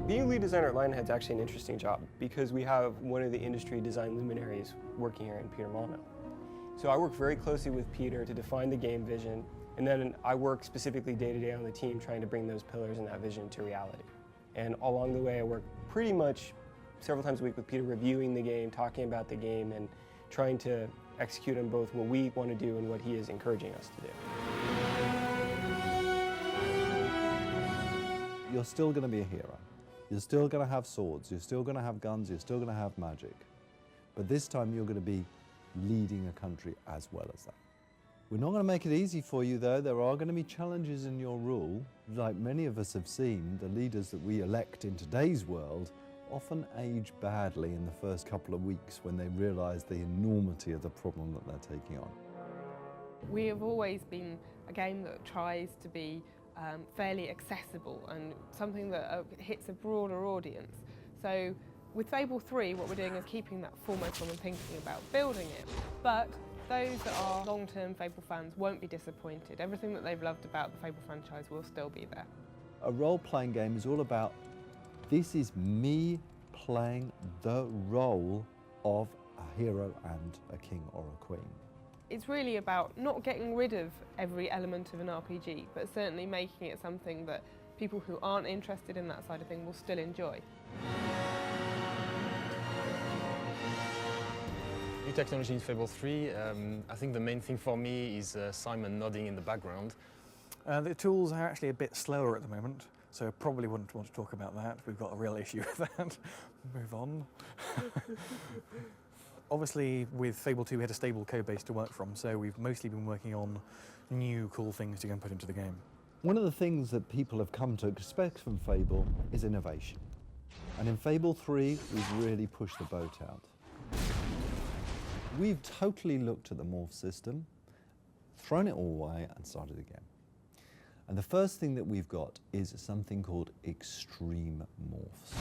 Being lead designer at Lionhead is actually an interesting job because we have one of the industry design luminaries working here in Peter Molyneux. So I work very closely with Peter to define the game vision, and then I work specifically day to day on the team trying to bring those pillars and that vision to reality. And along the way I work pretty much several times a week with Peter reviewing the game, talking about the game, and trying to execute on both what we want to do and what he is encouraging us to do. You're still going to be a hero. You're still going to have swords, you're still going to have guns, you're still going to have magic. But this time you're going to be leading a country as well as that. We're not going to make it easy for you though. There are going to be challenges in your rule. Like many of us have seen, the leaders that we elect in today's world often age badly in the first couple of weeks when they realise the enormity of the problem that they're taking on. We have always been a game that tries to be fairly accessible and something that hits a broader audience. So with Fable3, what we're doing is keeping that foremost when we're thinking about building it. But those that are long-term Fable fans won't be disappointed. Everything that they've loved about the Fable franchise will still be there. A role-playing game is all about, this is me playing the role of a hero and a king or a queen. It's really about not getting rid of every element of an RPG, but certainly making it something that people who aren't interested in that side of things will still enjoy. New technology in Fable3, I think the main thing for me is Simon nodding in the background. The tools are actually a bit slower at the moment, so I probably wouldn't want to talk about that. We've got a real issue with that. Move on. Obviously, with Fable2 we had a stable code base to work from, so we've mostly been working on new cool things to go and put into the game. One of the things that people have come to expect from Fable is innovation. And in Fable3, we've really pushed the boat out. We've totally looked at the morph system, thrown it all away and started again. And the first thing that we've got is something called extreme morphs.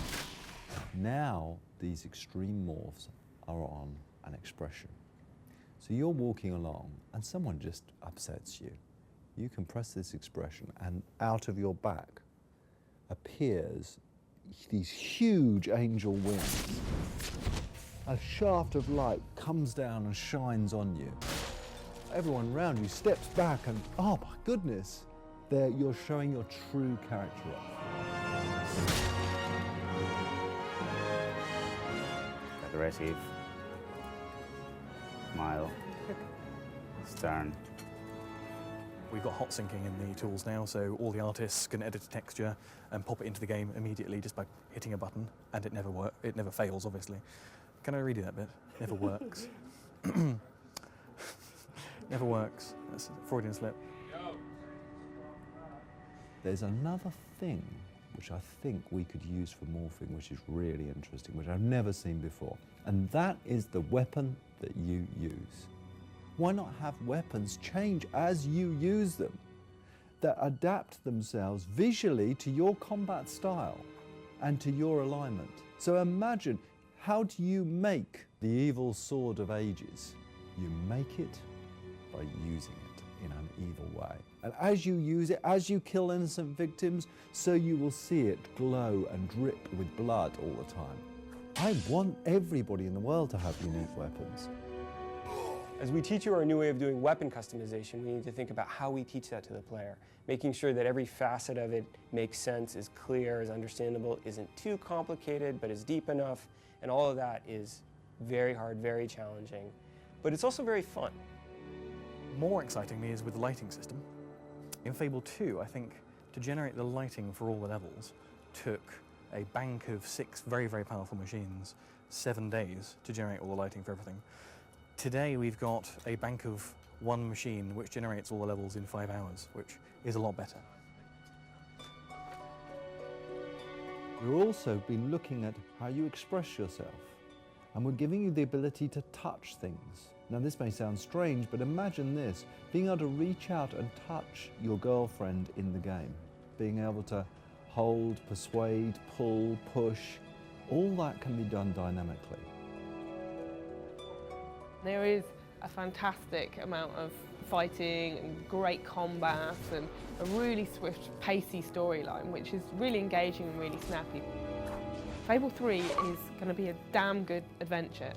Now, these extreme morphs are on an expression. So you're walking along and someone just upsets you. You can press this expression and out of your back appears these huge angel wings. A shaft of light comes down and shines on you. Everyone around you steps back and, oh my goodness, there you're showing your true character off. Aggressive, smile, stern. We've got hot syncing in the tools now, so all the artists can edit a texture and pop it into the game immediately just by hitting a button, and it never fails, obviously. Can I redo that bit? Never works. Never works. That's a Freudian slip. There's another thing which I think we could use for morphing, which is really interesting, which I've never seen before. And that is the weapon that you use. Why not have weapons change as you use them, that adapt themselves visually to your combat style and to your alignment? So imagine, how do you make the evil sword of ages? You make it by using it in an evil way. And as you use it, as you kill innocent victims, so you will see it glow and drip with blood all the time. I want everybody in the world to have unique weapons. As we teach you our new way of doing weapon customization, we need to think about how we teach that to the player, making sure that every facet of it makes sense, is clear, is understandable, isn't too complicated, but is deep enough, and all of that is very hard, very challenging, but it's also very fun. More excitingly is with the lighting system. In Fable2, I think, to generate the lighting for all the levels took a bank of 6 very, very powerful machines, 7 days to generate all the lighting for everything. Today we've got a bank of 1 machine which generates all the levels in 5 hours, which is a lot better. We've also been looking at how you express yourself, and we're giving you the ability to touch things. Now this may sound strange, but imagine this, being able to reach out and touch your girlfriend in the game, being able to hold, persuade, pull, push, all that can be done dynamically. There is a fantastic amount of fighting and great combat and a really swift, pacey storyline, which is really engaging and really snappy. Fable 3 is going to be a damn good adventure.